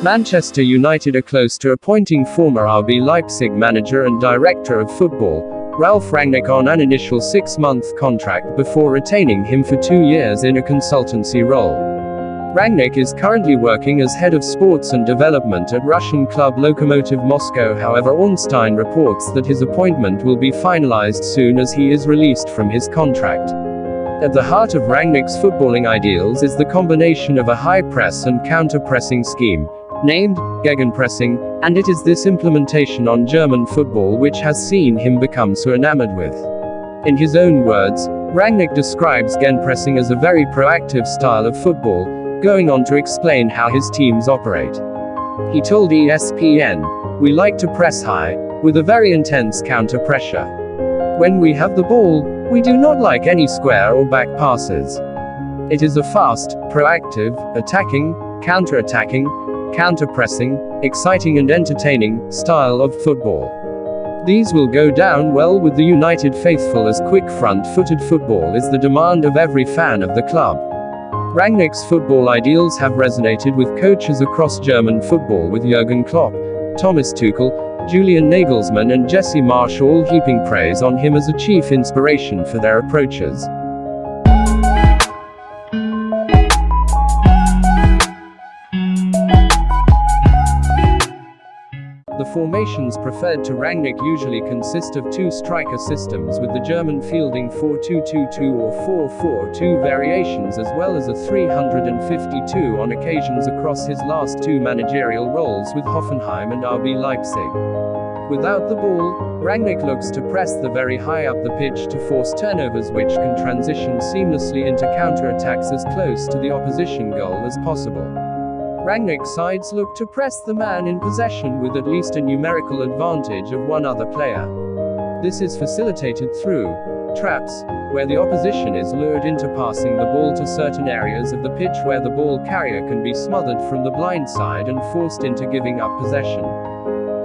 Manchester United are close to appointing former RB Leipzig manager and director of football, Ralf Rangnick, on an initial 6-month contract before retaining him for 2 years in a consultancy role. Rangnick is currently working as head of sports and development at Russian club Lokomotiv Moscow. However, Ornstein reports that his appointment will be finalized soon as he is released from his contract. At the heart of Rangnick's footballing ideals is the combination of a high press and counter-pressing scheme, named gegenpressing, and it is this implementation on German football which has seen him become so enamored with. In his own words, Rangnick describes gegenpressing as a very proactive style of football, going on to explain how his teams operate. He told ESPN, "We like to press high, with a very intense counter-pressure. When we have the ball, we do not like any square or back passes. It is a fast, proactive, attacking, counter-attacking, counter-pressing, exciting and entertaining style of football. These will go down well with the United faithful, as quick front-footed football is the demand of every fan of the club." Rangnick's football ideals have resonated with coaches across German football, with Jurgen Klopp, Thomas Tuchel, Julian Nagelsmann and Jesse Marsch all heaping praise on him as a chief inspiration for their approaches. The formations preferred to Rangnick usually consist of 2 striker systems, with the German fielding 4-2-2-2 or 4-4-2 variations, as well as a 352 on occasions across his last 2 managerial roles with Hoffenheim and RB Leipzig. Without the ball, Rangnick looks to press the very high up the pitch to force turnovers which can transition seamlessly into counter-attacks as close to the opposition goal as possible. Rangnick's sides look to press the man in possession with at least a numerical advantage of one other player. This is facilitated through traps, where the opposition is lured into passing the ball to certain areas of the pitch where the ball carrier can be smothered from the blind side and forced into giving up possession.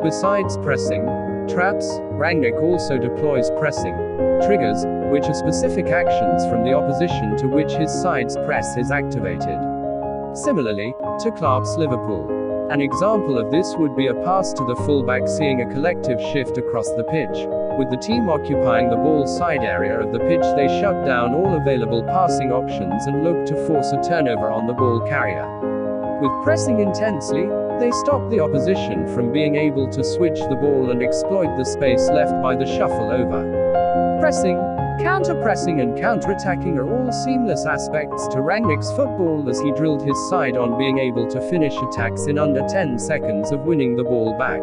Besides pressing traps, Rangnick also deploys pressing triggers, which are specific actions from the opposition to which his side's press is activated. Similarly to Klopp's Liverpool. An example of this would be a pass to the fullback seeing a collective shift across the pitch. With the team occupying the ball side area of the pitch, they shut down all available passing options and look to force a turnover on the ball carrier. With pressing intensely, they stop the opposition from being able to switch the ball and exploit the space left by the shuffle over. Pressing, counter-pressing and counter-attacking are all seamless aspects to Rangnick's football, as he drilled his side on being able to finish attacks in under 10 seconds of winning the ball back.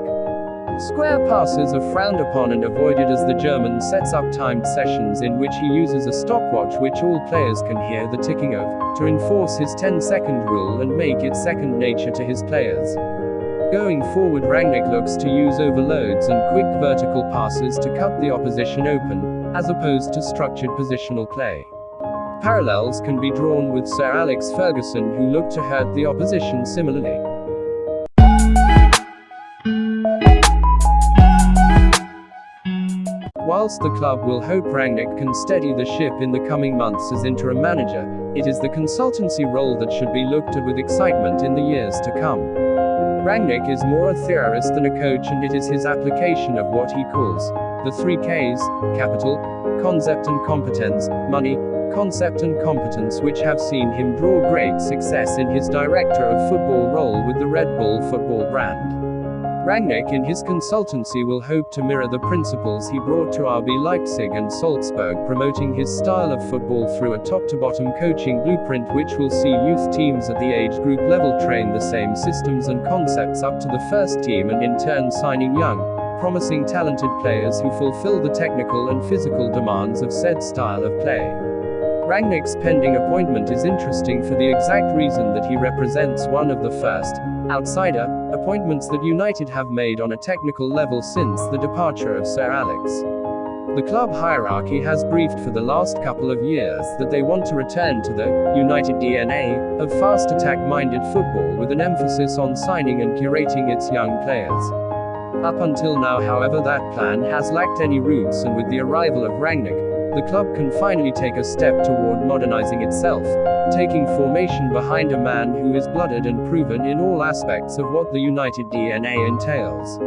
Square passes are frowned upon and avoided, as the German sets up timed sessions in which he uses a stopwatch which all players can hear the ticking of, to enforce his 10-second rule and make it second nature to his players. Going forward, Rangnick looks to use overloads and quick vertical passes to cut the opposition open, as opposed to structured positional play. Parallels can be drawn with Sir Alex Ferguson, who looked to hurt the opposition similarly. Whilst the club will hope Rangnick can steady the ship in the coming months as interim manager, it is the consultancy role that should be looked at with excitement in the years to come. Rangnick is more a theorist than a coach, and it is his application of what he calls the 3 Ks, capital, concept and competence, money, concept and competence, which have seen him draw great success in his director of football role with the Red Bull football brand. Rangnick in his consultancy will hope to mirror the principles he brought to RB Leipzig and Salzburg, promoting his style of football through a top-to-bottom coaching blueprint which will see youth teams at the age group level train the same systems and concepts up to the first team, and in turn signing young, promising talented players who fulfill the technical and physical demands of said style of play. Rangnick's pending appointment is interesting for the exact reason that he represents one of the first outsider appointments that United have made on a technical level since the departure of Sir Alex. The club hierarchy has briefed for the last couple of years that they want to return to the United DNA of fast attack-minded football, with an emphasis on signing and curating its young players. Up until now, however, that plan has lacked any roots, and with the arrival of Rangnick, the club can finally take a step toward modernizing itself, taking formation behind a man who is blooded and proven in all aspects of what the United DNA entails.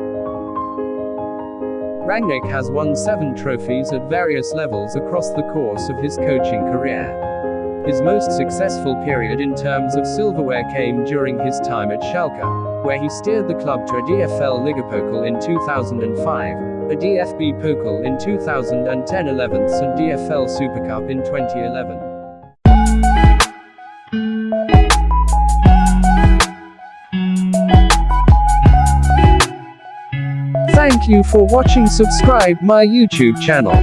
Rangnick has won 7 trophies at various levels across the course of his coaching career. His most successful period in terms of silverware came during his time at Schalke, where he steered the club to a DFL Ligapokal in 2005, a DFB Pokal in 2010-11 and DFL Super Cup in 2011. Thank you for watching. Subscribe my YouTube channel.